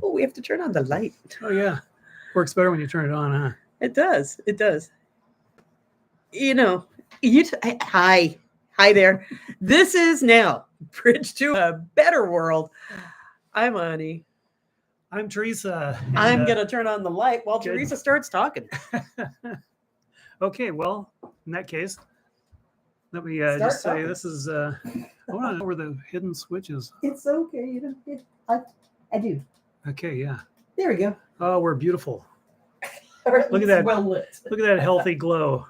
Oh, we have to turn on the light. Oh, yeah. Works better when you turn it on, huh? It does. It does. You know, hi. Hi there. This is now Bridge to a Better World. I'm Ani. I'm Teresa. I'm going to turn on the light while good. Teresa starts talking. Okay, well, in that case, let me just say talking. this is, I want to know where the hidden switch is. It's okay. You don't. I do. Okay, yeah. There we go. Oh, we're beautiful. Look at that. Well lit. Look at that healthy glow.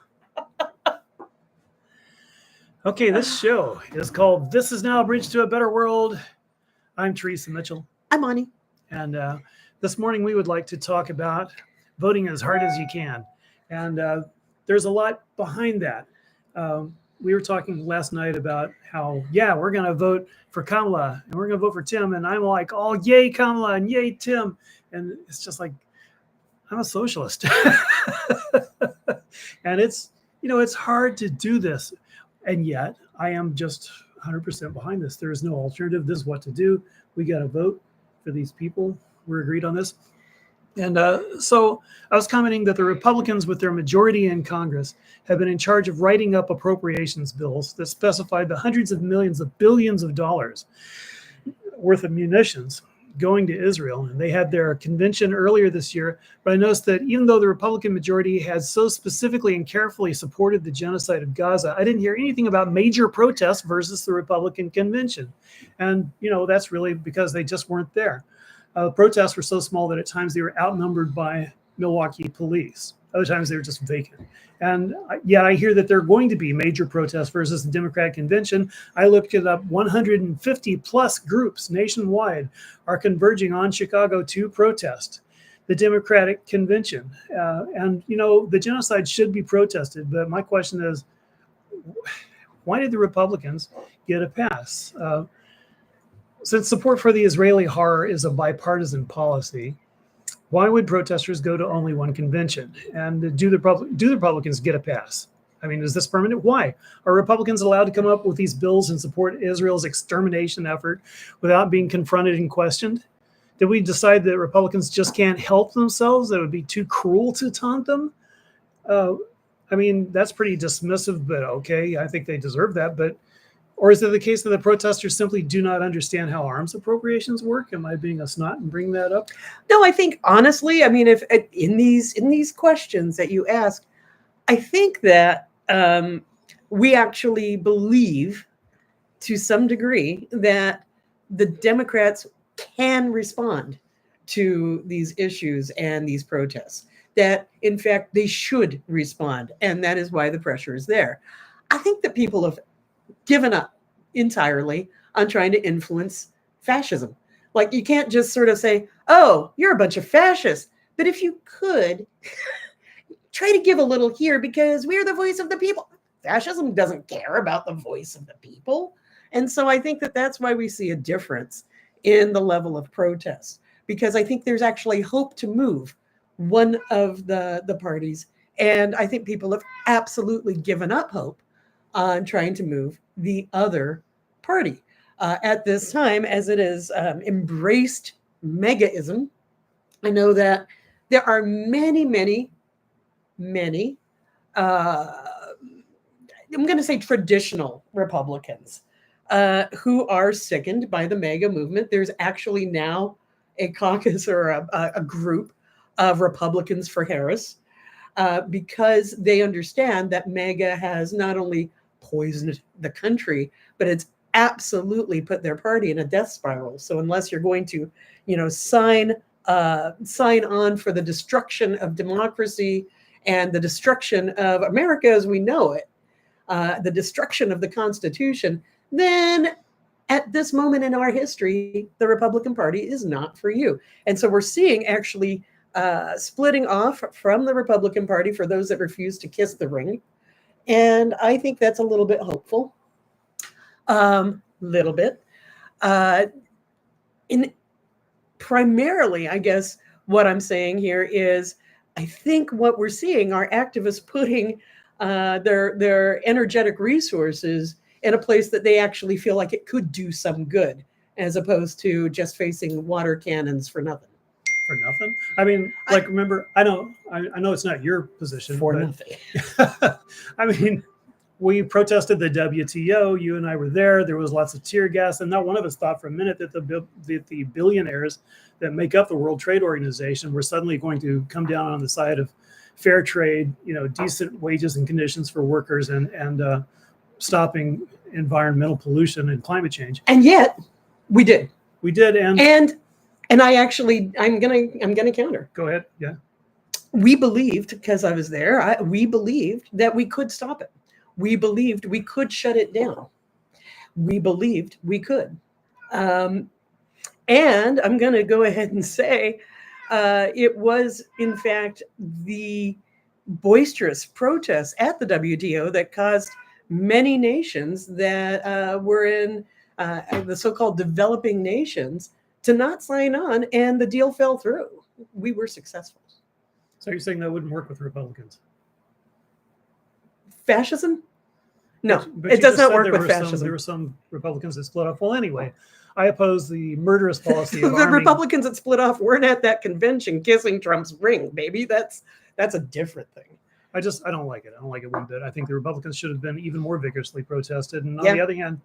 Okay, this show is called This Is Now Bridge to a Better World. I'm Teresa Mitchell. I'm Ani. And this morning we would like to talk about voting as hard as you can. And there's a lot behind that. We were talking last night about how, we're going to vote for Kamala and we're going to vote for Tim. And I'm like, oh, yay, Kamala and yay, Tim. And it's just like, I'm a socialist. And it's hard to do this. And yet I am just 100% behind this. There is no alternative. This is what to do. We got to vote for these people. We're agreed on this. And so I was commenting that the Republicans, with their majority in Congress, have been in charge of writing up appropriations bills that specified the hundreds of millions of billions of dollars worth of munitions going to Israel. And they had their convention earlier this year. But I noticed that even though the Republican majority has so specifically and carefully supported the genocide of Gaza, I didn't hear anything about major protests versus the Republican convention. And, that's really because they just weren't there. Protests were so small that at times they were outnumbered by Milwaukee police. Other times they were just vacant. And yet I hear that there are going to be major protests versus the Democratic convention. I looked it up. 150 plus groups nationwide are converging on Chicago to protest the Democratic convention. And the genocide should be protested. But my question is, why did the Republicans get a pass? Since support for the Israeli horror is a bipartisan policy, why would protesters go to only one convention? And do the Republicans get a pass? I mean, is this permanent? Why? Are Republicans allowed to come up with these bills and support Israel's extermination effort without being confronted and questioned? Did we decide that Republicans just can't help themselves? That it would be too cruel to taunt them? That's pretty dismissive, but okay, I think they deserve that. Or is it the case that the protesters simply do not understand how arms appropriations work? Am I being a snot and bring that up? No, I think honestly, if in these questions that you ask, I think that we actually believe to some degree that the Democrats can respond to these issues and these protests, that in fact they should respond. And that is why the pressure is there. I think that people have given up entirely on trying to influence fascism. Like, you can't just sort of say, oh, you're a bunch of fascists. But if you could try to give a little here, because we're the voice of the people. Fascism doesn't care about the voice of the people. And so I think that that's why we see a difference in the level of protest, because I think there's actually hope to move one of the parties. And I think people have absolutely given up hope on trying to move the other party at this time, as it is embraced megaism. I know that there are many, I'm going to say traditional Republicans who are sickened by the MAGA movement. There's actually now a caucus or a group of Republicans for Harris because they understand that MAGA has not only poisoned the country, but it's absolutely put their party in a death spiral. So unless you're going to, sign on for the destruction of democracy and the destruction of America as we know it, the destruction of the Constitution, then at this moment in our history, the Republican Party is not for you. And so we're seeing actually splitting off from the Republican Party for those that refuse to kiss the ring. And I think that's a little bit hopeful. Little bit. Primarily, I guess what I'm saying here is I think what we're seeing are activists putting their energetic resources in a place that they actually feel like it could do some good, as opposed to just facing water cannons for nothing. for nothing. I mean, like, remember, I know it's not your position, For but nothing. I mean, we protested the WTO. You and I were there. There was lots of tear gas, and not one of us thought for a minute that the billionaires that make up the World Trade Organization were suddenly going to come down on the side of fair trade, decent wages and conditions for workers, and stopping environmental pollution and climate change. And yet, we did. We did, and I actually, I'm gonna counter. Go ahead. Yeah. We believed, because I was there, we believed that we could stop it. We believed we could shut it down. We believed we could. And I'm going to go ahead and say it was, in fact, the boisterous protests at the WTO that caused many nations that were in the so-called developing nations to not sign on, and the deal fell through. We were successful. So you're saying that wouldn't work with Republicans? Fascism? No, but it does not work with fascism. There were some Republicans that split off. Well, anyway, I oppose the murderous policy of the arming. Republicans that split off weren't at that convention kissing Trump's ring, baby. That's a different thing. I don't like it. I don't like it one bit. I think the Republicans should have been even more vigorously protested. And on the other hand,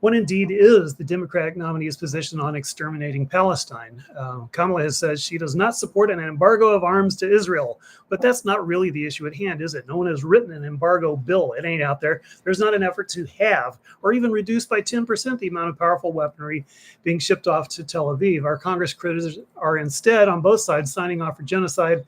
what indeed is the Democratic nominee's position on exterminating Palestine? Kamala has said she does not support an embargo of arms to Israel, but that's not really the issue at hand, is it? No one has written an embargo bill. It ain't out there. There's not an effort to have or even reduce by 10% the amount of powerful weaponry being shipped off to Tel Aviv. Our Congress critics are instead on both sides signing off for genocide.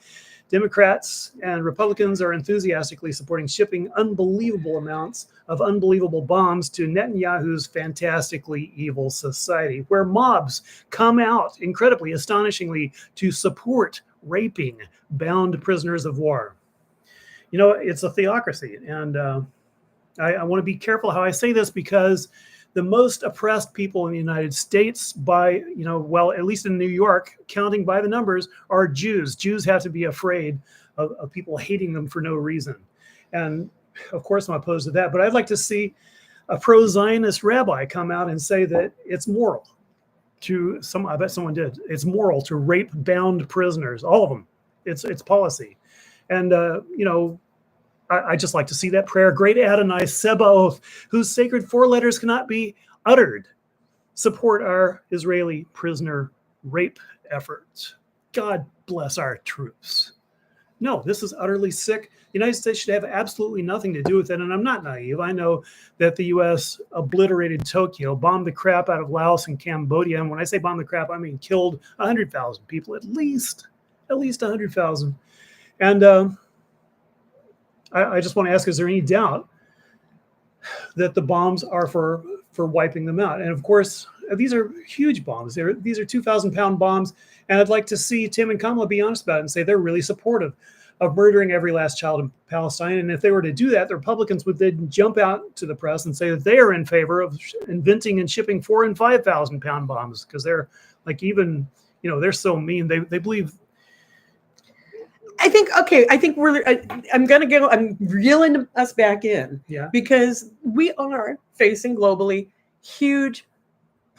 Democrats and Republicans are enthusiastically supporting shipping unbelievable amounts of unbelievable bombs to Netanyahu's fantastically evil society, where mobs come out incredibly, astonishingly, to support raping bound prisoners of war. It's a theocracy. And I want to be careful how I say this, because the most oppressed people in the United States by, at least in New York, counting by the numbers, are Jews. Jews have to be afraid of people hating them for no reason. And of course, I'm opposed to that. But I'd like to see a pro-Zionist rabbi come out and say that it's moral I bet someone did. It's moral to rape bound prisoners, all of them. It's policy. And, I just like to see that prayer. Great Adonai Sebaoth, whose sacred four letters cannot be uttered, support our Israeli prisoner rape efforts. God bless our troops. No, this is utterly sick. The United States should have absolutely nothing to do with it. And I'm not naive. I know that the U.S. obliterated Tokyo, bombed the crap out of Laos and Cambodia. And when I say bomb the crap, I mean killed 100,000 people, at least 100,000. And I just want to ask, is there any doubt that the bombs are for wiping them out? And of course, these are huge bombs. These are 2,000-pound bombs. And I'd like to see Tim and Kamala be honest about it and say they're really supportive of murdering every last child in Palestine. And if they were to do that, the Republicans would then jump out to the press and say that they are in favor of inventing and shipping 4,000 and 5,000-pound bombs, because they're like, even, they're so mean. They believe. I think I'm reeling us back in. Yeah. Because we are facing globally huge,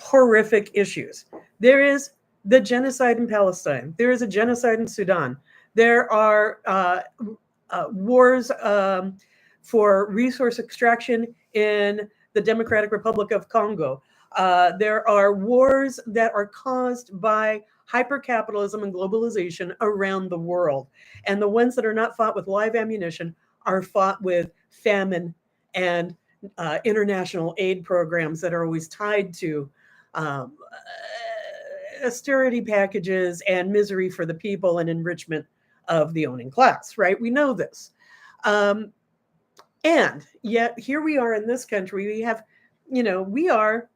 horrific issues. There is the genocide in Palestine. There is a genocide in Sudan. There are wars for resource extraction in the Democratic Republic of Congo. There are wars that are caused by hypercapitalism and globalization around the world. And the ones that are not fought with live ammunition are fought with famine and international aid programs that are always tied to austerity packages and misery for the people and enrichment of the owning class, right? We know this. And yet here we are in this country. We have, we are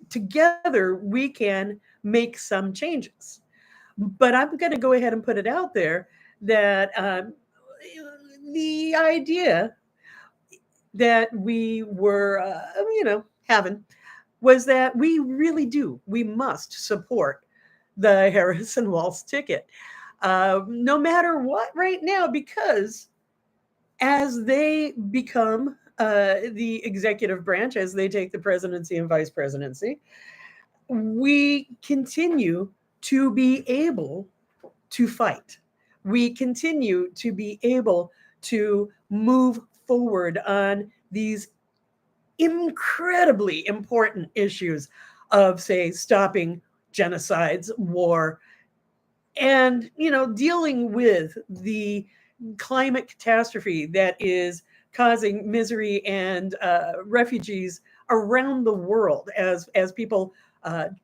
together, we can make some changes. But I'm going to go ahead and put it out there that the idea that we were, having was that we must support the Harrison Walz ticket, no matter what right now, because as they become the executive branch, as they take the presidency and vice presidency, we continue to be able to fight. We continue to be able to move forward on these incredibly important issues of, say, stopping genocides, war, and dealing with the climate catastrophe that is causing misery and refugees around the world as people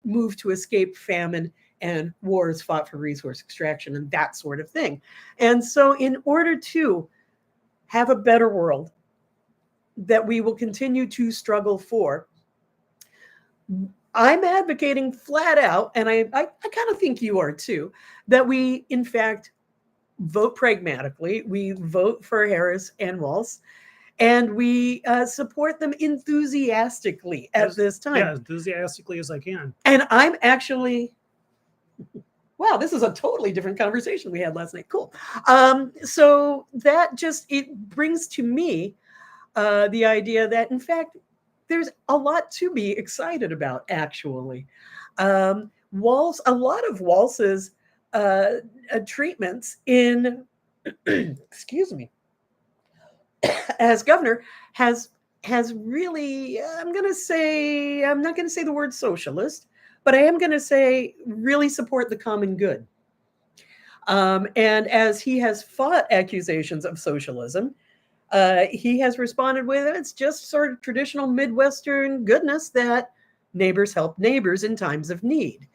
move to escape famine and wars fought for resource extraction and that sort of thing. And so in order to have a better world that we will continue to struggle for, I'm advocating flat out, and I kind of think you are too, that we, in fact, vote pragmatically. We vote for Harris and Walz, and we support them enthusiastically at this time. Yeah, enthusiastically as I can. And I'm actually, wow, this is a totally different conversation we had last night. Cool. So that just, it brings to me the idea that, in fact, there's a lot to be excited about, actually. Walz, a lot of Walz's treatments in, excuse me, as governor has really, I'm not going to say the word socialist, but I am going to say really support the common good. And as he has fought accusations of socialism, he has responded with, it's just sort of traditional Midwestern goodness that neighbors help neighbors in times of need.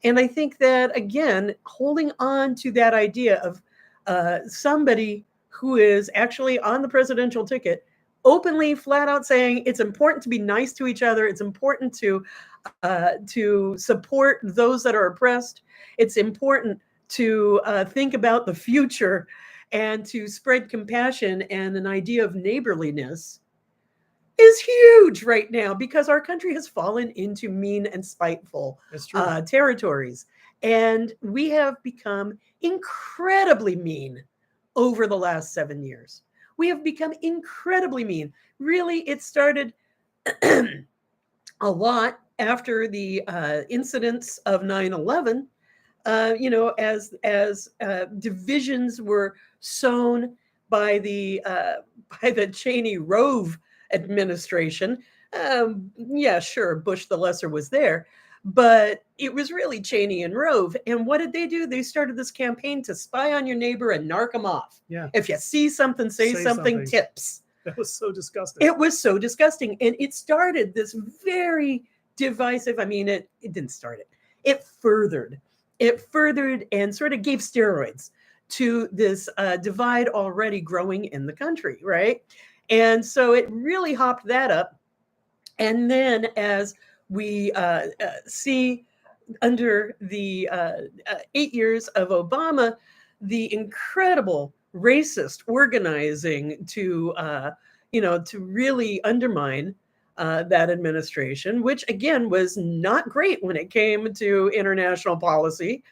And I think that, again, holding on to that idea of somebody who is actually on the presidential ticket, openly, flat out saying it's important to be nice to each other. It's important to support those that are oppressed. It's important to think about the future and to spread compassion and an idea of neighborliness is huge right now because our country has fallen into mean and spiteful territories. And we have become incredibly mean over the last 7 years. We have become incredibly mean. Really, it started a lot after the incidents of 9/11. As divisions were sown by the Cheney Rove administration. Yeah, sure, Bush the Lesser was there, but it was really Cheney and Rove. And what did they do? They started this campaign to spy on your neighbor and narc them off. Yeah. If you see something, say something, tips. That was so disgusting. It was so disgusting. And it started this very divisive, I mean, it didn't start it. It furthered and sort of gave steroids to this divide already growing in the country, right? And so it really hopped that up. And then as we see under the 8 years of Obama, the incredible racist organizing to really undermine that administration, which again was not great when it came to international policy,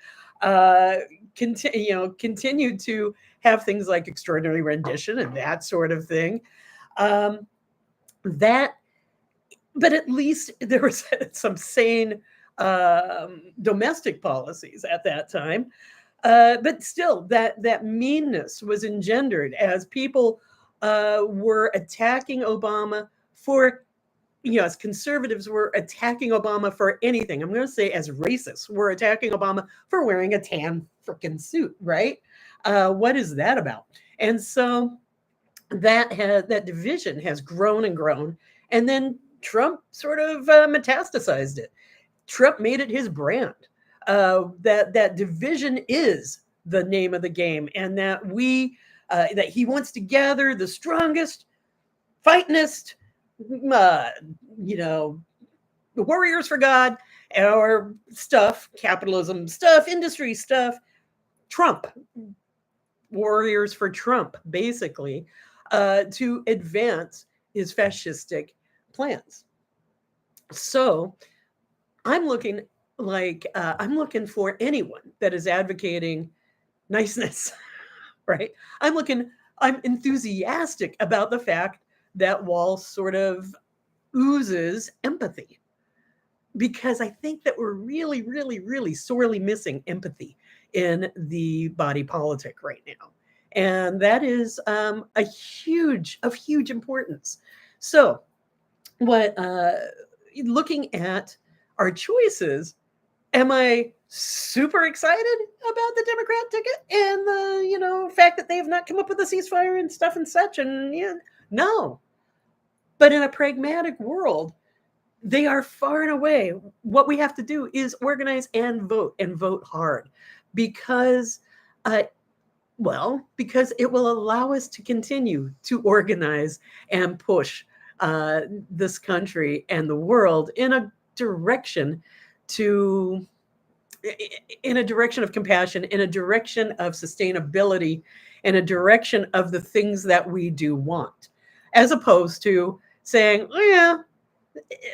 continued to have things like extraordinary rendition and that sort of thing. But at least there was some sane domestic policies at that time. But still, that meanness was engendered as people were attacking Obama for, as conservatives were attacking Obama for anything. I'm going to say as racists, we're attacking Obama for wearing a tan freaking suit, right? What is that about? And so that division has grown and grown. And then Trump sort of metastasized it. Trump made it his brand. That division is the name of the game, and that that he wants to gather the strongest, fightingest, the warriors for God, our stuff, capitalism stuff, industry stuff, Trump, warriors for Trump, basically, to advance his fascistic plans. So I'm looking for anyone that is advocating niceness, right? I'm enthusiastic about the fact that Walz sort of oozes empathy. because I think that we're really, really, really sorely missing empathy in the body politic right now. And that is of huge importance. So, what looking at our choices, am I super excited about the Democrat ticket and the fact that they have not come up with a ceasefire and stuff and such? And yeah, no. But in a pragmatic world, they are far and away. What we have to do is organize and vote hard, because uh, because it will allow us to continue to organize and push this country and the world in a direction to in a direction of compassion, in a direction of sustainability, in a direction of the things that we do want, as opposed to saying, oh, yeah,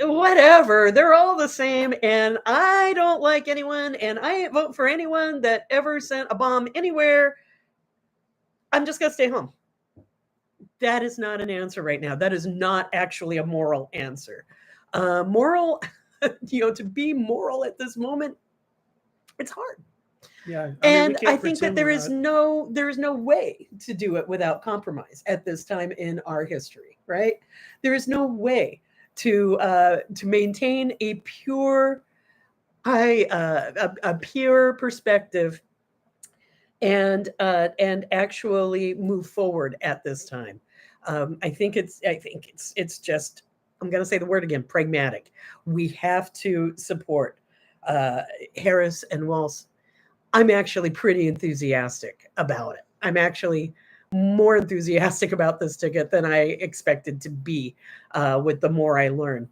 whatever, they're all the same, and I don't like anyone, and I ain't vote for anyone that ever sent a bomb anywhere. I'm just going to stay home. That is not an answer right now. That is not actually a moral answer. Moral, to be moral at this moment, it's hard. Yeah, and I think that there is no way to do it without compromise at this time in our history, right? There is no way to maintain a pure a pure perspective and actually move forward at this time. I think it's just, I'm going to say the word again, pragmatic. We have to support Harris and Walz. I'm actually pretty enthusiastic about it. I'm actually more enthusiastic about this ticket than I expected to be with the more I learn.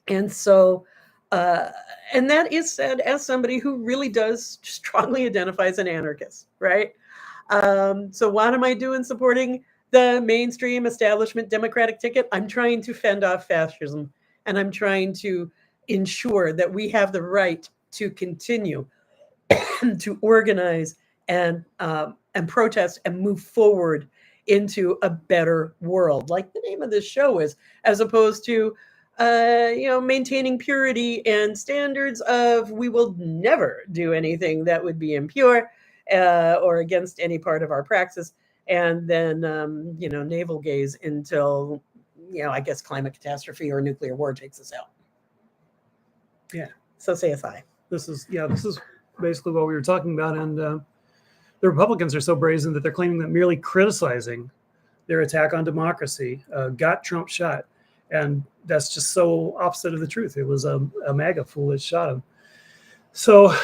And so, and that is said as somebody who really does strongly identify as an anarchist, right? So, what am I doing supporting the mainstream establishment Democratic ticket? I'm trying to fend off fascism, and I'm trying to ensure that we have the right to continue to organize and protest and move forward into a better world, like the name of this show is, as opposed to maintaining purity and standards of we will never do anything that would be impure or against any part of our praxis, and then navel gaze until I guess climate catastrophe or nuclear war takes us out. Yeah. So saith I. This is basically what we were talking about, and the Republicans are so brazen that they're claiming that merely criticizing their attack on democracy got Trump shot, and that's just so opposite of the truth. It was a MAGA fool that shot him. So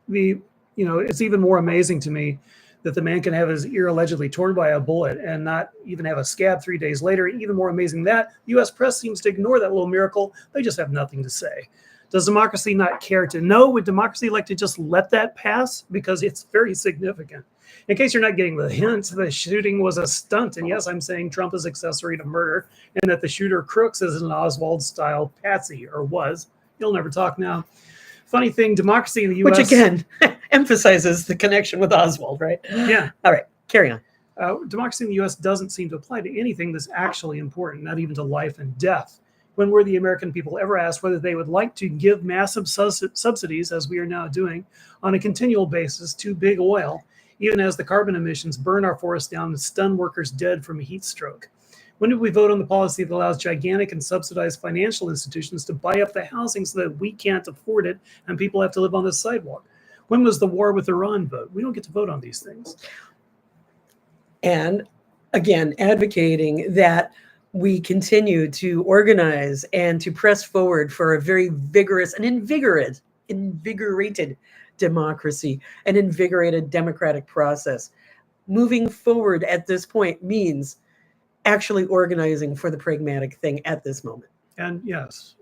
it's even more amazing to me that the man can have his ear allegedly torn by a bullet and not even have a scab 3 days later. Even more amazing that the U.S. press seems to ignore that little miracle. They just have nothing to say. Does democracy not care to know? Would democracy like to just let that pass? Because it's very significant. In case you're not getting the hint, the shooting was a stunt. And yes, I'm saying Trump is accessory to murder, and that the shooter Crooks is an Oswald-style patsy, or was. He'll never talk now. Funny thing, democracy in the U.S. Which again emphasizes the connection with Oswald, right? Yeah. All right, carry on. Democracy in the U.S. doesn't seem to apply to anything that's actually important, not even to life and death. When were the American people ever asked whether they would like to give massive subsidies, as we are now doing, on a continual basis to big oil, even as the carbon emissions burn our forests down and stun workers dead from a heat stroke? When did we vote on the policy that allows gigantic and subsidized financial institutions to buy up the housing so that we can't afford it and people have to live on the sidewalk? When was the war with Iran vote? We don't get to vote on these things. And again, advocating that we continue to organize and to press forward for a very vigorous and invigorated democracy, an invigorated democratic process. Moving forward at this point means actually organizing for the pragmatic thing at this moment. And yes,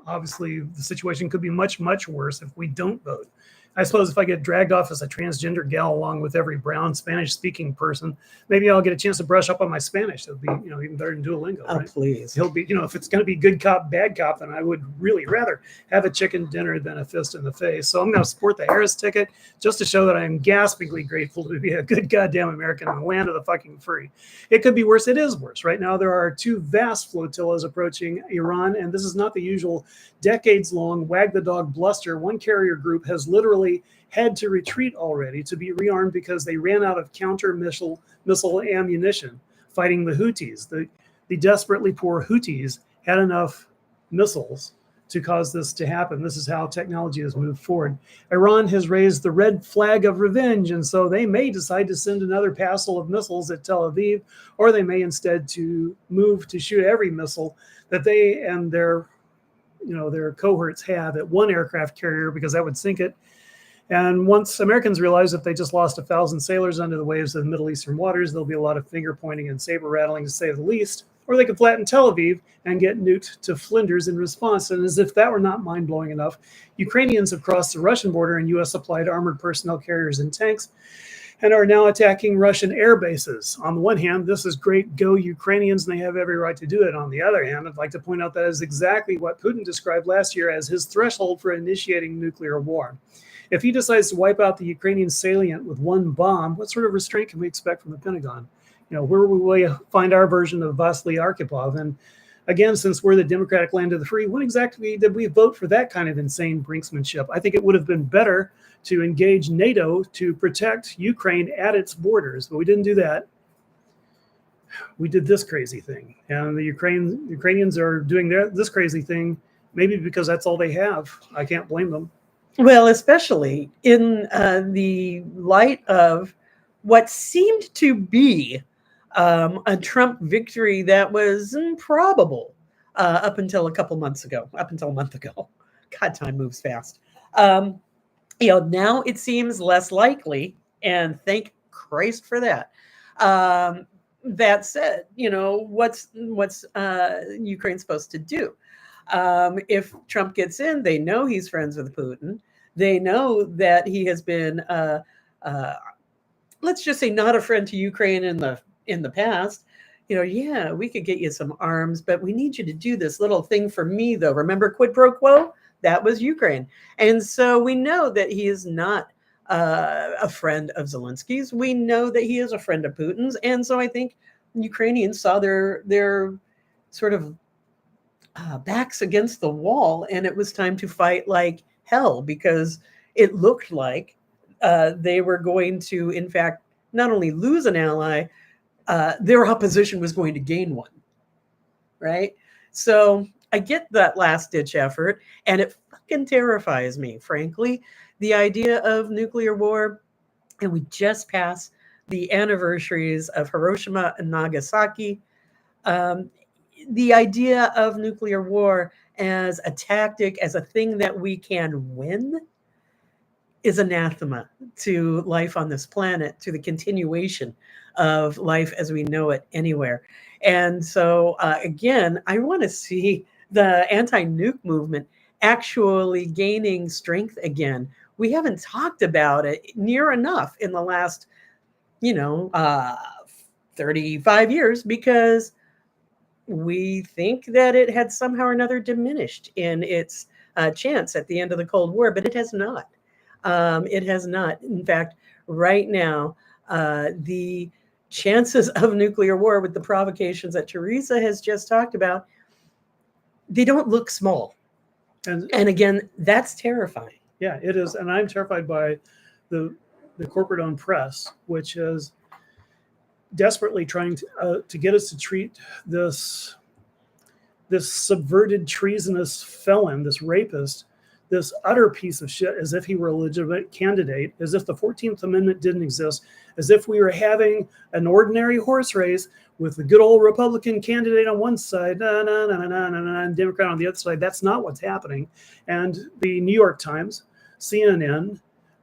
obviously the situation could be much, much worse if we don't vote. I suppose if I get dragged off as a transgender gal along with every brown Spanish-speaking person, maybe I'll get a chance to brush up on my Spanish. It'll be, even better than Duolingo, Oh, right? please. He'll be, if it's going to be good cop, bad cop, then I would really rather have a chicken dinner than a fist in the face. So I'm going to support the Harris ticket just to show that I'm gaspingly grateful to be a good goddamn American in the land of the fucking free. It could be worse. It is worse. Right now, there are 2 vast flotillas approaching Iran, and this is not the usual decades-long wag the dog bluster. One carrier group has literally had to retreat already to be rearmed because they ran out of counter missile ammunition fighting the Houthis. The desperately poor Houthis had enough missiles to cause this to happen. This is how technology has moved forward. Iran has raised the red flag of revenge, and so they may decide to send another passel of missiles at Tel Aviv, or they may instead to move to shoot every missile that they and their cohorts have at one aircraft carrier, because that would sink it. And once Americans realize that they just lost 1,000 sailors under the waves of the Middle Eastern waters, there'll be a lot of finger pointing and saber rattling, to say the least. Or they could flatten Tel Aviv and get nuked to flinders in response. And as if that were not mind-blowing enough, Ukrainians have crossed the Russian border in U.S.-supplied armored personnel carriers and tanks and are now attacking Russian air bases. On the one hand, this is great, go Ukrainians, and they have every right to do it. On the other hand, I'd like to point out that is exactly what Putin described last year as his threshold for initiating nuclear war. If he decides to wipe out the Ukrainian salient with one bomb, what sort of restraint can we expect from the Pentagon? Where will we find our version of Vasily Arkhipov? And again, since we're the democratic land of the free, when exactly did we vote for that kind of insane brinksmanship? I think it would have been better to engage NATO to protect Ukraine at its borders, but we didn't do that. We did this crazy thing, and the Ukrainians are doing this crazy thing, maybe because that's all they have. I can't blame them. Well, especially in the light of what seemed to be a Trump victory that was improbable up until a month ago. God, time moves fast. Now it seems less likely, and thank Christ for that. That said, what's Ukraine supposed to do? If Trump gets in, they know he's friends with Putin. They know that he has been, let's just say, not a friend to Ukraine in the past. Yeah, we could get you some arms, but we need you to do this little thing for me, though. Remember quid pro quo? That was Ukraine. And so we know that he is not a friend of Zelensky's. We know that he is a friend of Putin's. And so I think Ukrainians saw their sort of backs against the wall, and it was time to fight like hell, because it looked like they were going to, in fact, not only lose an ally, their opposition was going to gain one, right? So I get that last-ditch effort, and it fucking terrifies me, frankly, the idea of nuclear war. And we just passed the anniversaries of Hiroshima and Nagasaki. The idea of nuclear war as a tactic, as a thing that we can win, is anathema to life on this planet, to the continuation of life as we know it anywhere. And so, again, I want to see the anti-nuke movement actually gaining strength again. We haven't talked about it near enough in the last, 35 years, because we think that it had somehow or another diminished in its chance at the end of the Cold War, but it has not. It has not. In fact, right now, the chances of nuclear war, with the provocations that Teresa has just talked about, they don't look small. And again, that's terrifying. Yeah, it is. And I'm terrified by the corporate-owned press, which is desperately trying to get us to treat this subverted, treasonous felon, this rapist, this utter piece of shit, as if he were a legitimate candidate, as if the 14th Amendment didn't exist, as if we were having an ordinary horse race with the good old Republican candidate on one side, and Democrat on the other side. That's not what's happening. And the New York Times, CNN,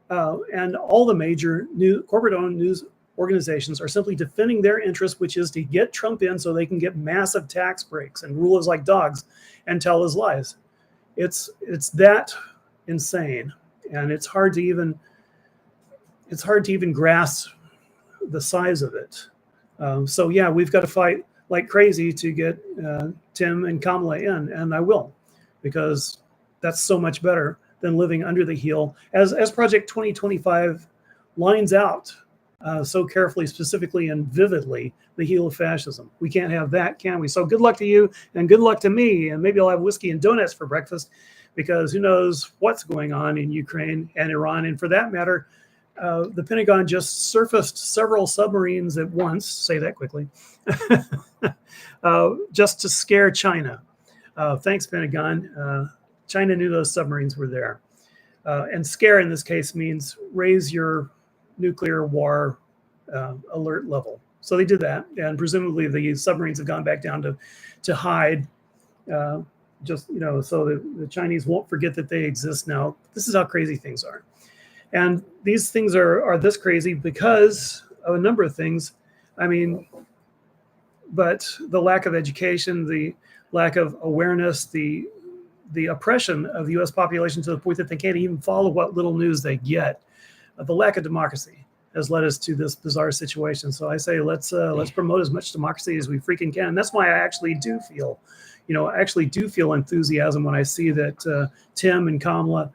and all the major corporate-owned news organizations are simply defending their interest, which is to get Trump in so they can get massive tax breaks and rule us like dogs and tell his lies. It's that insane. and it's hard to even grasp the size of it. So yeah, we've got to fight like crazy to get Tim and Kamala in, and I will, because that's so much better than living under the heel, as Project 2025 lines out so carefully, specifically, and vividly, the heel of fascism. We can't have that, can we? So good luck to you, and good luck to me, and maybe I'll have whiskey and donuts for breakfast, because who knows what's going on in Ukraine and Iran, and for that matter, the Pentagon just surfaced several submarines at once, say that quickly, just to scare China. Thanks, Pentagon. China knew those submarines were there. And scare in this case means raise your nuclear war alert level. So they did that, and presumably the submarines have gone back down to hide, just, you know, so the Chinese won't forget that they exist now. This is how crazy things are. And these things are this crazy because of a number of things. I mean, but the lack of education, the lack of awareness, the oppression of the U.S. population to the point that they can't even follow what little news they get. The lack of democracy has led us to this bizarre situation. So I say let's promote as much democracy as we freaking can. And that's why I actually do feel enthusiasm when I see that Tim and Kamala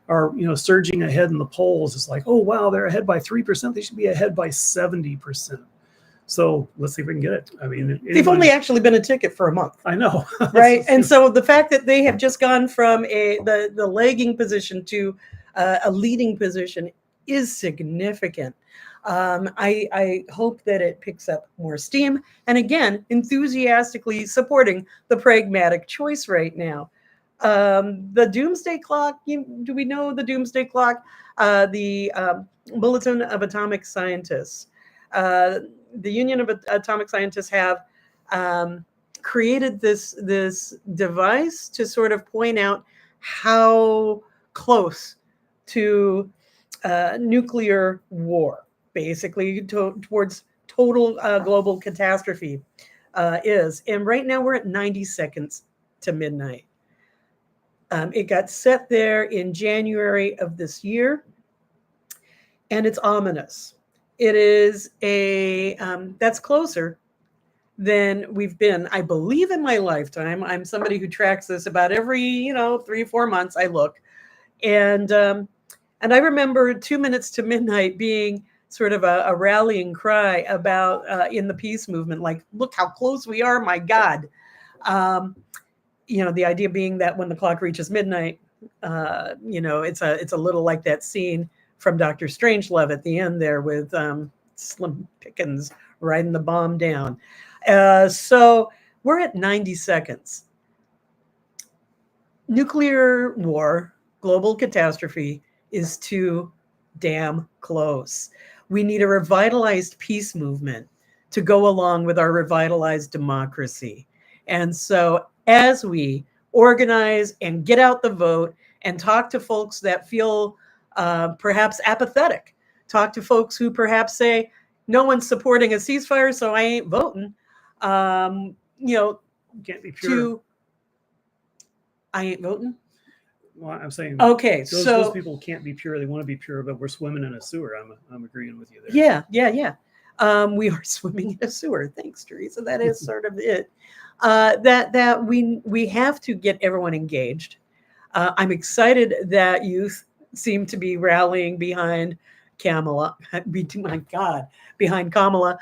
are, you know, surging ahead in the polls. It's like, oh wow, they're ahead by 3%. They should be ahead by 70%. So let's see if we can get it. I mean, they've only actually been a ticket for a month. I know, right? And so the fact that they have just gone from the lagging position to a leading position is significant. I hope that it picks up more steam. And again, enthusiastically supporting the pragmatic choice right now. The doomsday clock, do we know the doomsday clock? The Bulletin of Atomic Scientists. The Union of Atomic Scientists have created this device to sort of point out how close to nuclear war, basically towards total global catastrophe is. And right now we're at 90 seconds to midnight. It got set there in January of this year, and it's ominous. It is that's closer than we've been, I believe, in my lifetime. I'm somebody who tracks this about every 3 or 4 months. I look, and I remember 2 minutes to midnight being sort of a rallying cry about in the peace movement, like, look how close we are, my God. The idea being that when the clock reaches midnight, it's a little like that scene from Dr. Strangelove at the end there with Slim Pickens riding the bomb down. So we're at 90 seconds. Nuclear war, global catastrophe is too damn close. We need a revitalized peace movement to go along with our revitalized democracy. And so as we organize and get out the vote and talk to folks that feel perhaps apathetic, talk to folks who perhaps say, no one's supporting a ceasefire, so I ain't voting. Can't be pure. I ain't voting. Well, I'm saying, okay, those people can't be pure. They want to be pure, but we're swimming in a sewer. I'm agreeing with you there. Yeah. We are swimming in a sewer. Thanks, Teresa. That is sort of it. That we have to get everyone engaged. I'm excited that youth seem to be rallying behind Kamala. My God, behind Kamala,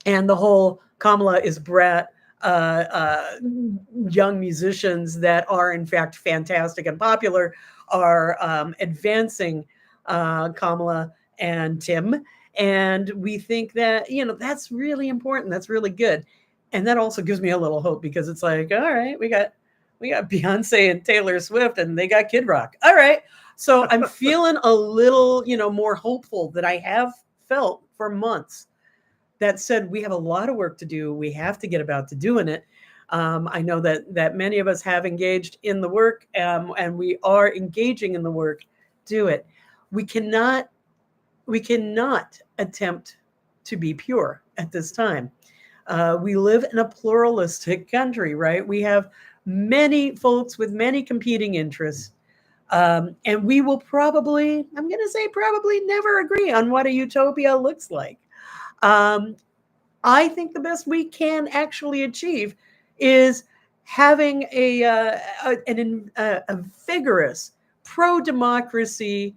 and the whole Kamala is brat. Young musicians that are in fact fantastic and popular are advancing Kamala and Tim, and we think that that's really important. That's really good, and that also gives me a little hope, because it's like, all right, we got Beyonce and Taylor Swift, and they got Kid Rock. All right, so I'm feeling a little more hopeful than I have felt for months. That said, we have a lot of work to do. We have to get about to doing it. I know that many of us have engaged in the work, and we are engaging in the work. Do it. We cannot attempt to be pure at this time. We live in a pluralistic country, right? We have many folks with many competing interests. And we will probably, I'm going to say probably never agree on what a utopia looks like. Um, I think the best we can actually achieve is having a vigorous pro-democracy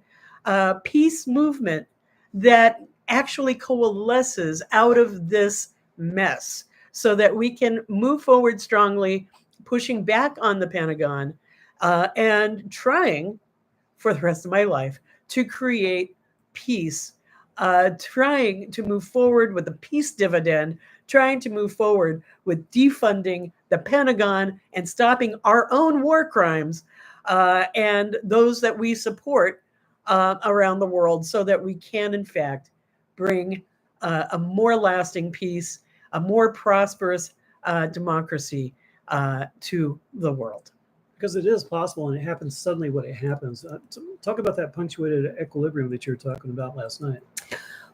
peace movement that actually coalesces out of this mess so that we can move forward strongly, pushing back on the Pentagon and trying for the rest of my life to create peace, trying to move forward with the peace dividend, trying to move forward with defunding the Pentagon and stopping our own war crimes and those that we support around the world so that we can, in fact, bring a more lasting peace, a more prosperous democracy to the world. Because it is possible, and it happens suddenly when it happens. Talk about that punctuated equilibrium that you were talking about last night.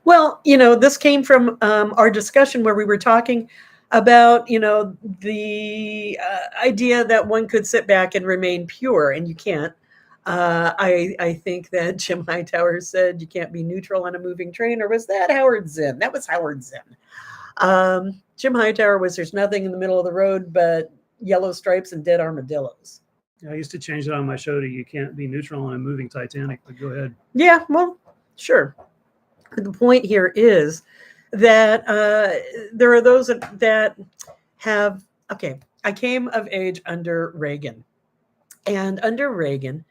Well, this came from our discussion where we were talking about, the idea that one could sit back and remain pure, and you can't. I think that Jim Hightower said you can't be neutral on a moving train, or was that Howard Zinn? That was Howard Zinn. Jim Hightower was there's nothing in the middle of the road but yellow stripes and dead armadillos. I used to change it on my show to you can't be neutral on a moving Titanic, but go ahead. Yeah, well, sure. The point here is that there are those that have, okay, I came of age under Reagan. And under Reagan,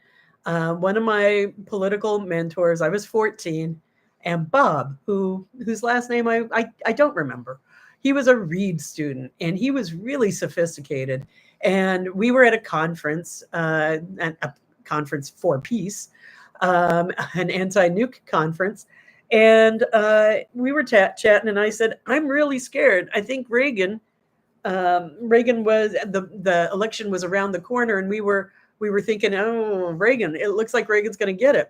one of my political mentors, I was 14, and Bob, whose last name I don't remember, he was a Reed student, and he was really sophisticated. And we were at a conference for peace, an anti-nuke conference. And we were chatting, and I said, I'm really scared. I think Reagan was, the election was around the corner, and we were thinking, oh, Reagan, it looks like Reagan's going to get it.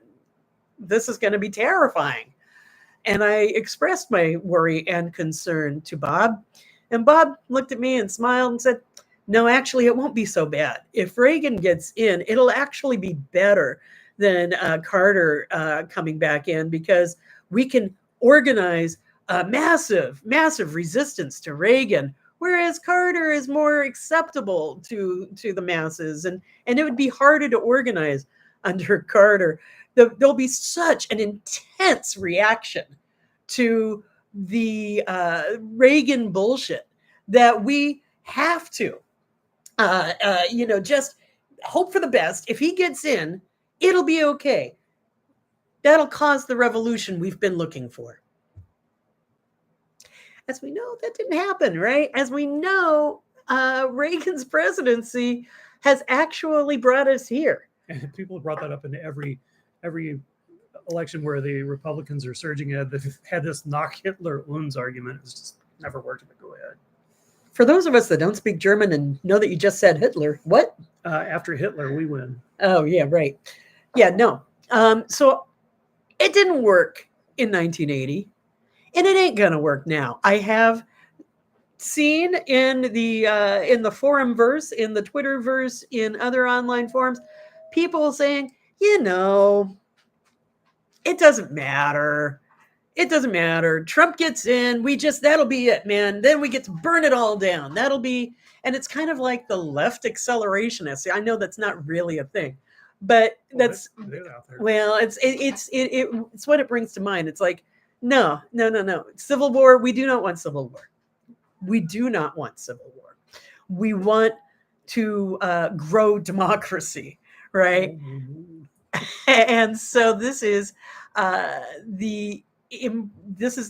This is going to be terrifying. And I expressed my worry and concern to Bob. And Bob looked at me and smiled and said, no, actually, it won't be so bad. If Reagan gets in, it'll actually be better than Carter coming back in, because we can organize a massive, massive resistance to Reagan, whereas Carter is more acceptable to the masses, and it would be harder to organize under Carter. There'll be such an intense reaction to the Reagan bullshit that we have to, just hope for the best. If he gets in, it'll be okay. That'll cause the revolution we've been looking for. As we know, that didn't happen, right? As we know, Reagan's presidency has actually brought us here. And people have brought that up in every election where the Republicans are surging ahead. They've had this knock Hitler uns argument. It's just never worked, but go ahead. For those of us that don't speak German and know that you just said Hitler, what? After Hitler, we win. Oh, yeah, right. Yeah, no. So it didn't work in 1980, and it ain't gonna work now. I have seen in the forum verse, in the Twitter verse, in other online forums, people saying, it doesn't matter. It doesn't matter. Trump gets in. That'll be it, man. Then we get to burn it all down. That'll be, and it's kind of like the left accelerationist. I know that's not really a thing, but that's, well, it's what it brings to mind. It's like, no. Civil war. We do not want civil war. We do not want civil war. We want to grow democracy, right? Mm-hmm. And so this is the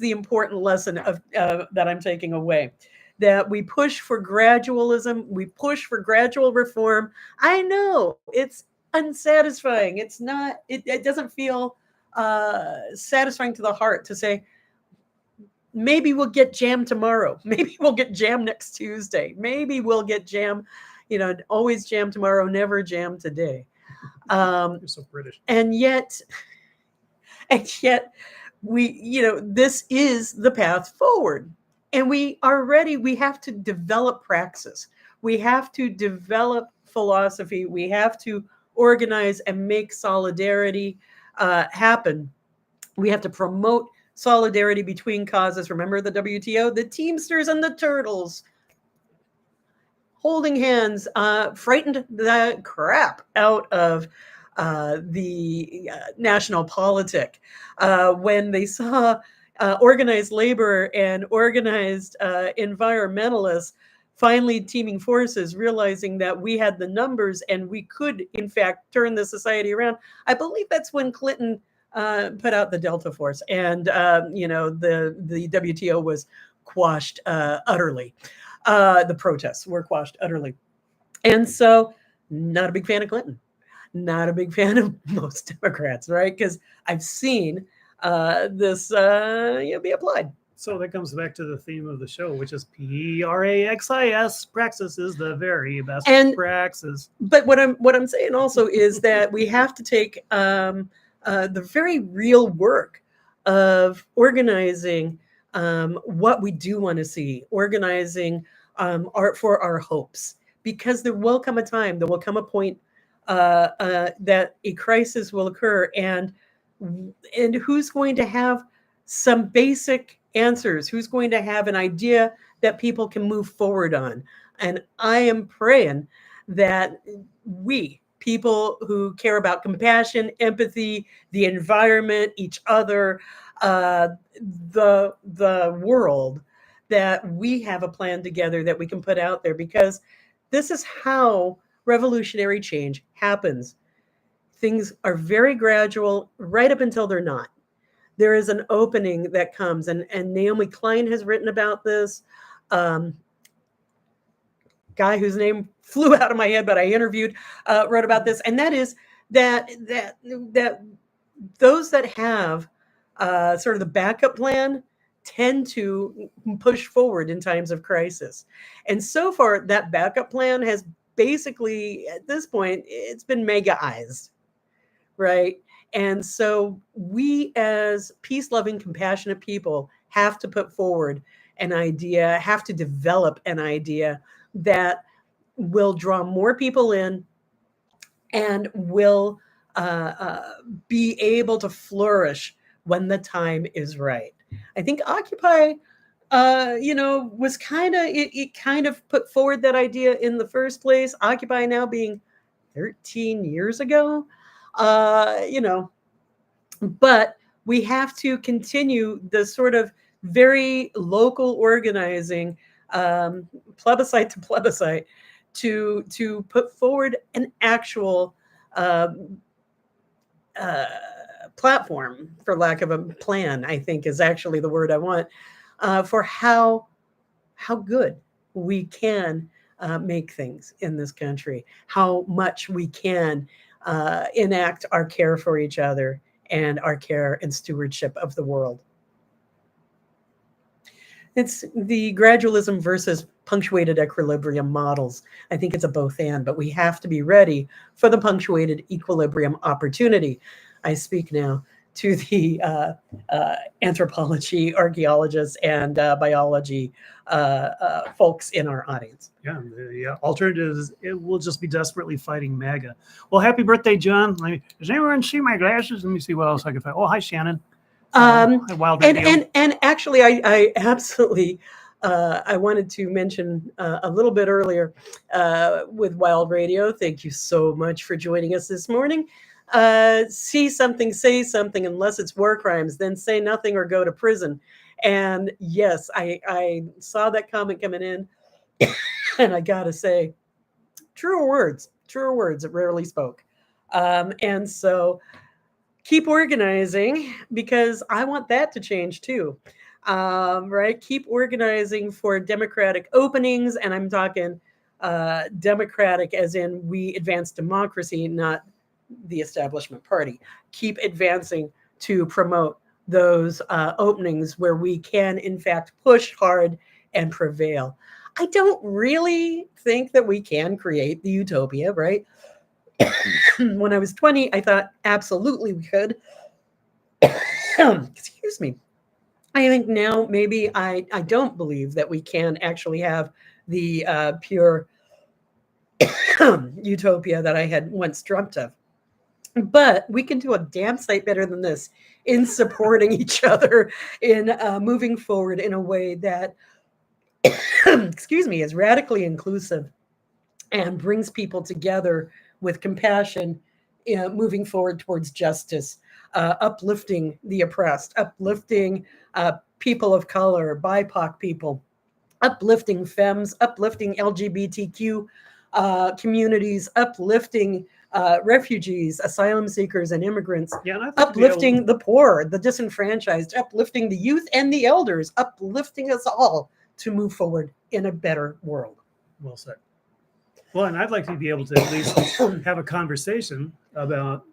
important lesson of that I'm taking away, that we push for gradualism, we push for gradual reform. I know it's unsatisfying. It's not, it doesn't feel satisfying to the heart to say, maybe we'll get jam tomorrow. Maybe we'll get jam next Tuesday. Maybe we'll get jam, always jam tomorrow, never jam today. You're so British. And yet we, this is the path forward. And we have to develop praxis. We have to develop philosophy. We have to organize and make solidarity happen. We have to promote solidarity between causes. Remember the WTO, the Teamsters and the Turtles holding hands, frightened the crap out of the national politic when they saw organized labor and organized environmentalists finally teaming forces, realizing that we had the numbers and we could, in fact, turn the society around. I believe that's when Clinton put out the Delta Force, and the WTO was quashed utterly. The protests were quashed utterly. And so, not a big fan of Clinton, not a big fan of most Democrats, right? Because I've seen this be applied. So that comes back to the theme of the show, which is praxis. Praxis is the very best praxis. But what I'm saying also is that we have to take the very real work of organizing what we do want to see, organizing for our hopes, because there will come a time, there will come a point that a crisis will occur, and who's going to have some basic answers? Who's going to have an idea that people can move forward on? And I am praying that we, people who care about compassion, empathy, the environment, each other, the world, that we have a plan together that we can put out there, because this is how revolutionary change happens. Things are very gradual right up until they're not. There is an opening that comes, and Naomi Klein has written about this. Guy whose name flew out of my head, but I interviewed, wrote about this, and that is that those that have sort of the backup plan tend to push forward in times of crisis. And so far, that backup plan has basically, at this point, it's been megaized, right? And so we, as peace-loving, compassionate people, have to put forward an idea, have to develop an idea that will draw more people in and will be able to flourish when the time is right. I think Occupy, was kind of, it kind of put forward that idea in the first place. Occupy now being 13 years ago, but we have to continue the sort of very local organizing, plebiscite to plebiscite, to put forward an actual platform, for lack of a plan, I think is actually the word I want, for how good we can make things in this country, how much we can enact our care for each other and our care and stewardship of the world. It's the gradualism versus punctuated equilibrium models. I think it's a both and, but we have to be ready for the punctuated equilibrium opportunity. I speak now to the anthropology, archaeologists, and biology folks in our audience. Yeah, the alternative is it will just be desperately fighting MAGA. Well, happy birthday, John. Does anyone see my glasses? Let me see what else I can find. Oh, hi, Shannon. Wild Radio. And actually, I absolutely, I wanted to mention a little bit earlier with Wild Radio. Thank you so much for joining us this morning. See something, say something. Unless it's war crimes, then say nothing or go to prison. And yes, I saw that comment coming in, and I gotta say, truer words that rarely spoke. And so keep organizing, because I want that to change too. Right? Keep organizing for democratic openings. And I'm talking democratic as in we advance democracy, not the establishment party. Keep advancing to promote those openings where we can, in fact, push hard and prevail. I don't really think that we can create the utopia, right? When I was 20, I thought absolutely we could. Excuse me. I think now maybe I don't believe that we can actually have the pure utopia that I had once dreamt of. But we can do a damn sight better than this in supporting each other, in moving forward in a way that, excuse me, is radically inclusive and brings people together with compassion, moving forward towards justice, uplifting the oppressed, uplifting people of color, BIPOC people, uplifting femmes, uplifting LGBTQ communities, uplifting refugees, asylum seekers, and immigrants, Yeah, and I'd like uplifting the poor, the disenfranchised, uplifting the youth and the elders, uplifting us all to move forward in a better world. well said. Well, and I'd like to be able to at least have a conversation about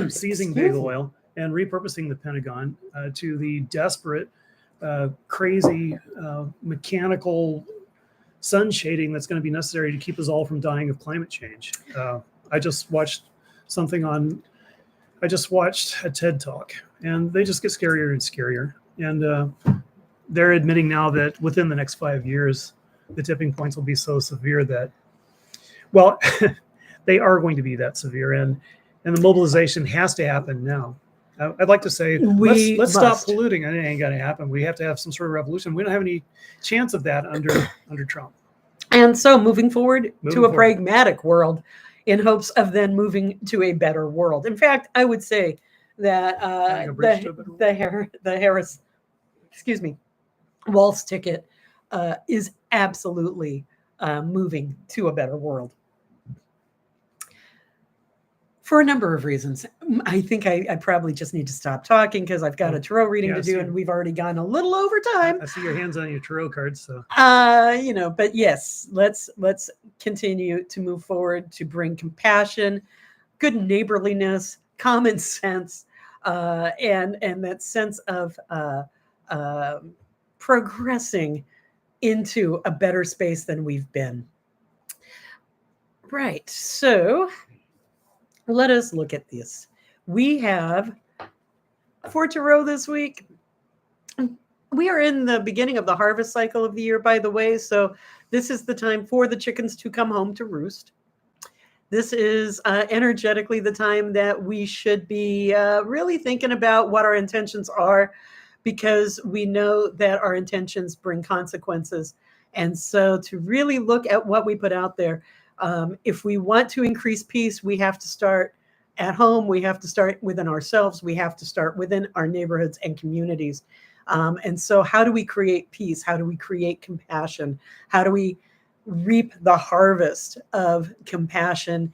seizing big oil and repurposing the Pentagon to the desperate, crazy, mechanical sun shading that's going to be necessary to keep us all from dying of climate change. I just watched a TED talk, and they just get scarier and scarier. And they're admitting now that within the next 5 years, the tipping points will be so severe that, well, they are going to be that severe, and the mobilization has to happen now. I'd like to say, let's stop polluting, and it ain't going to happen. We have to have some sort of revolution. We don't have any chance of that under Trump. And so moving forward to a pragmatic world in hopes of then moving to a better world. In fact, I would say that the Harris, excuse me, Waltz ticket is absolutely moving to a better world. For a number of reasons. I think I probably just need to stop talking because I've got a tarot reading to do, and we've already gone a little over time. I see your hands on your tarot cards, so but yes, let's continue to move forward to bring compassion, good neighborliness, common sense, and that sense of progressing into a better space than we've been. Right. So let us look at this. We have for tarot this week. We are in the beginning of the harvest cycle of the year, by the way. So this is the time for the chickens to come home to roost. This is energetically the time that we should be really thinking about what our intentions are, because we know that our intentions bring consequences. And so to really look at what we put out there, if we want to increase peace, we have to start at home. We have to start within ourselves. We have to start within our neighborhoods and communities. And so how do we create peace? How do we create compassion? How do we reap the harvest of compassion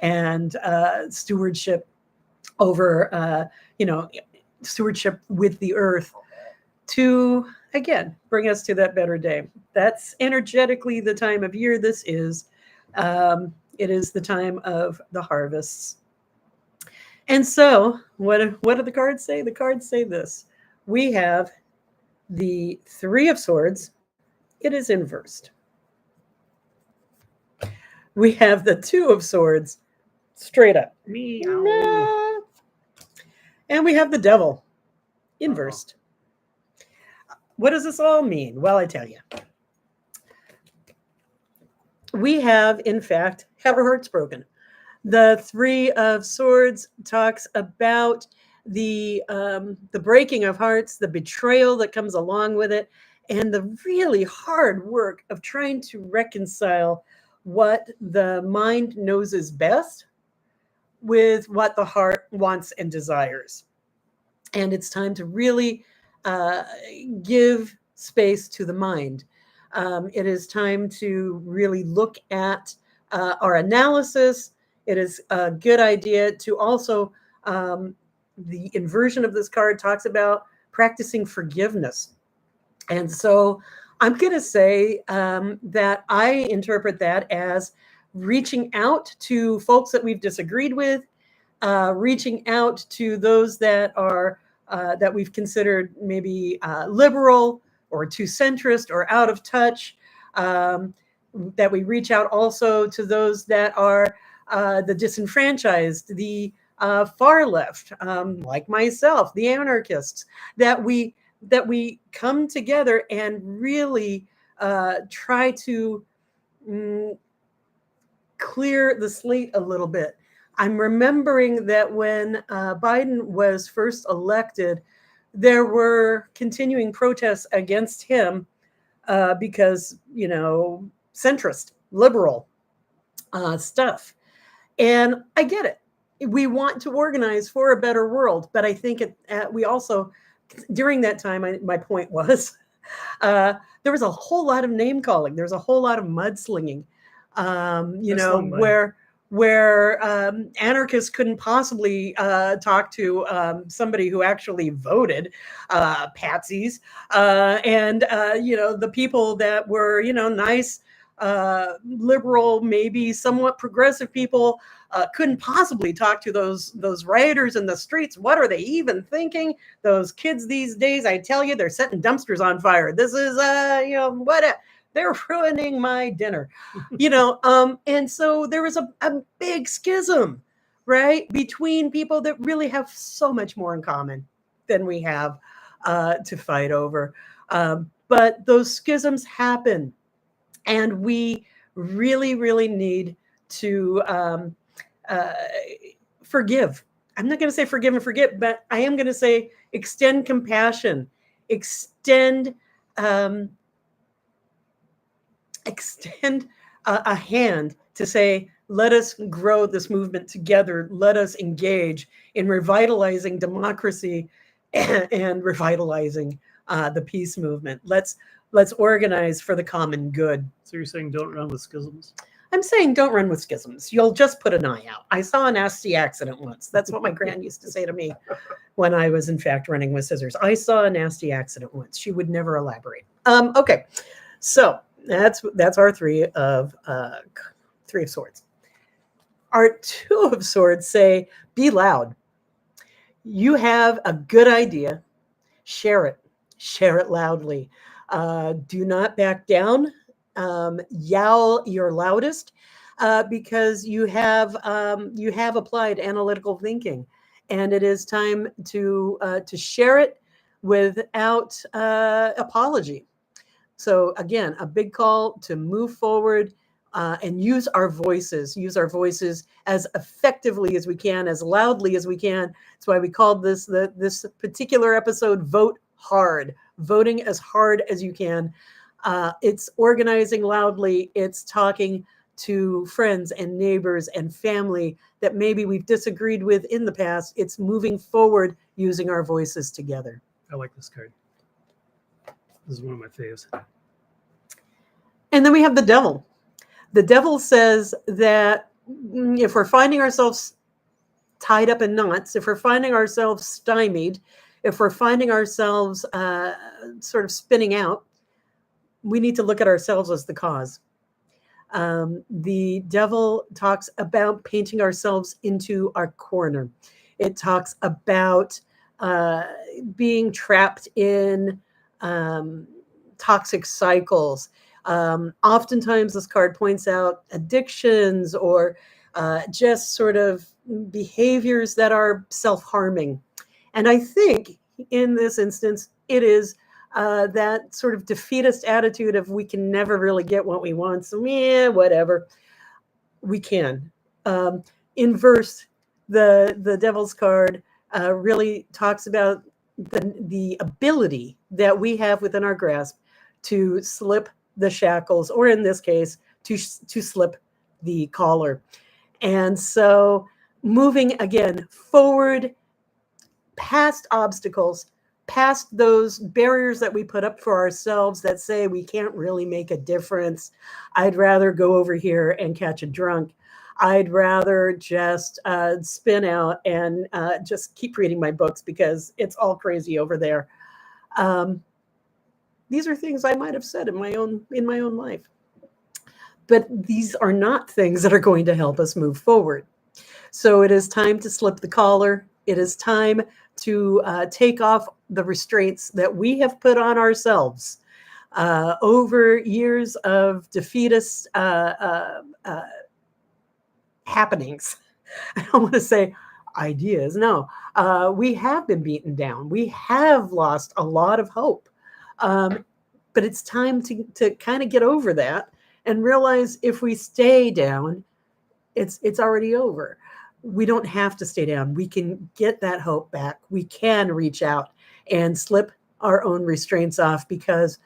and stewardship over, stewardship with the earth to, again, bring us to that better day? That's energetically the time of year this is. It is the time of the harvests. And so what do the cards say? The cards say this. We have the Three of Swords. It is inversed. We have the Two of Swords straight up. Meow. And we have the Devil inversed. What does this all mean? Well, I tell you. We have, in fact, had our hearts broken. The Three of Swords talks about the breaking of hearts, the betrayal that comes along with it, and the really hard work of trying to reconcile what the mind knows is best with what the heart wants and desires. And it's time to really give space to the mind. It is time to really look at our analysis. It is a good idea to also, the inversion of this card talks about practicing forgiveness. And so I'm going to say that I interpret that as reaching out to folks that we've disagreed with, reaching out to those that are that we've considered maybe liberal or too centrist or out of touch, that we reach out also to those that are the disenfranchised, the far left, like myself, the anarchists, that we come together and really try to clear the slate a little bit. I'm remembering that when Biden was first elected, there were continuing protests against him because, centrist, liberal stuff. And I get it. We want to organize for a better world. But I think we also, during that time, my point was, there was a whole lot of name calling. There's a whole lot of mudslinging, where anarchists couldn't possibly talk to somebody who actually voted, patsies, and the people that were nice, liberal, maybe somewhat progressive people. Couldn't possibly talk to those rioters in the streets. What are they even thinking? Those kids these days, I tell you, they're setting dumpsters on fire. This is, they're ruining my dinner, and so there was a big schism, right, between people that really have so much more in common than we have to fight over. But those schisms happen, and we really, really need to forgive. I'm not going to say forgive and forget, but I am going to say extend compassion, extend a hand to say, let us grow this movement together. Let us engage in revitalizing democracy and revitalizing the peace movement. Let's organize for the common good. So you're saying don't run with schisms? I'm saying don't run with schisms. You'll just put an eye out. I saw a nasty accident once. That's what my gran used to say to me when I was, in fact, running with scissors. I saw a nasty accident once. She would never elaborate. Okay, so that's our three of swords. Our two of swords say, be loud. You have a good idea. Share it loudly. Do not back down. Yell your loudest, because you have applied analytical thinking, and it is time to share it without apology. So again, a big call to move forward and use our voices as effectively as we can, as loudly as we can. That's why we called this particular episode "Vote Hard." Voting as hard as you can. It's organizing loudly. It's talking to friends and neighbors and family that maybe we've disagreed with in the past. It's moving forward using our voices together. I like this card. This is one of my faves. And then we have the devil. The devil says that if we're finding ourselves tied up in knots, if we're finding ourselves stymied, if we're finding ourselves sort of spinning out, we need to look at ourselves as the cause. The devil talks about painting ourselves into our corner. It talks about being trapped in toxic cycles. Oftentimes, this card points out addictions or just sort of behaviors that are self-harming. And I think in this instance, it is that sort of defeatist attitude of we can never really get what we want. So, whatever. We can. Inverse, the devil's card really talks about the ability that we have within our grasp to slip the shackles, or in this case, to slip the collar. And so moving again forward, past obstacles, past those barriers that we put up for ourselves that say we can't really make a difference. I'd rather go over here and catch a drunk. I'd rather just spin out and just keep reading my books because it's all crazy over there. These are things I might have said in my own life. But these are not things that are going to help us move forward. So it is time to slip the collar. It is time to take off the restraints that we have put on ourselves over years of defeatist happenings. I don't want to say ideas. No, we have been beaten down. We have lost a lot of hope. But it's time to kind of get over that and realize if we stay down, it's already over. We don't have to stay down. We can get that hope back. We can reach out and slip our own restraints off, because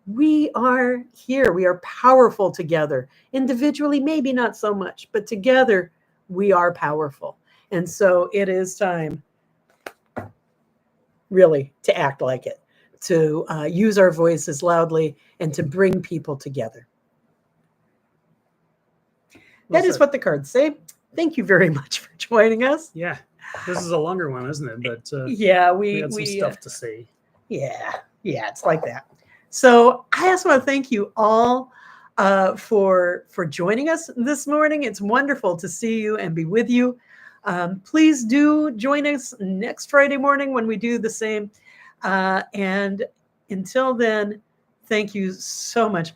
we are here. We are powerful together. Individually, maybe not so much, but together we are powerful. And so it is time, really, to act like it, to use our voices loudly, and to bring people together. Well That is said. what the cards say. Thank you very much for joining us. Yeah, this is a longer one, isn't it? But Yeah, we had some stuff to say. Yeah, it's like that. So I just want to thank you all for joining us this morning. It's wonderful to see you and be with you. Please do join us next Friday morning when we do the same. And until then, thank you so much.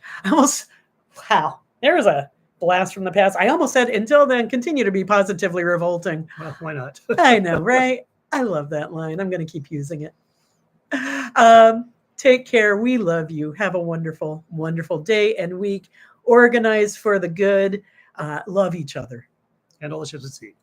Wow, there was a blast from the past. I almost said, until then, continue to be positively revolting. Well, why not? I know, right? I love that line. I'm going to keep using it. Take care. We love you. Have a wonderful, wonderful day and week. Organize for the good. Love each other. And all the ships at sea.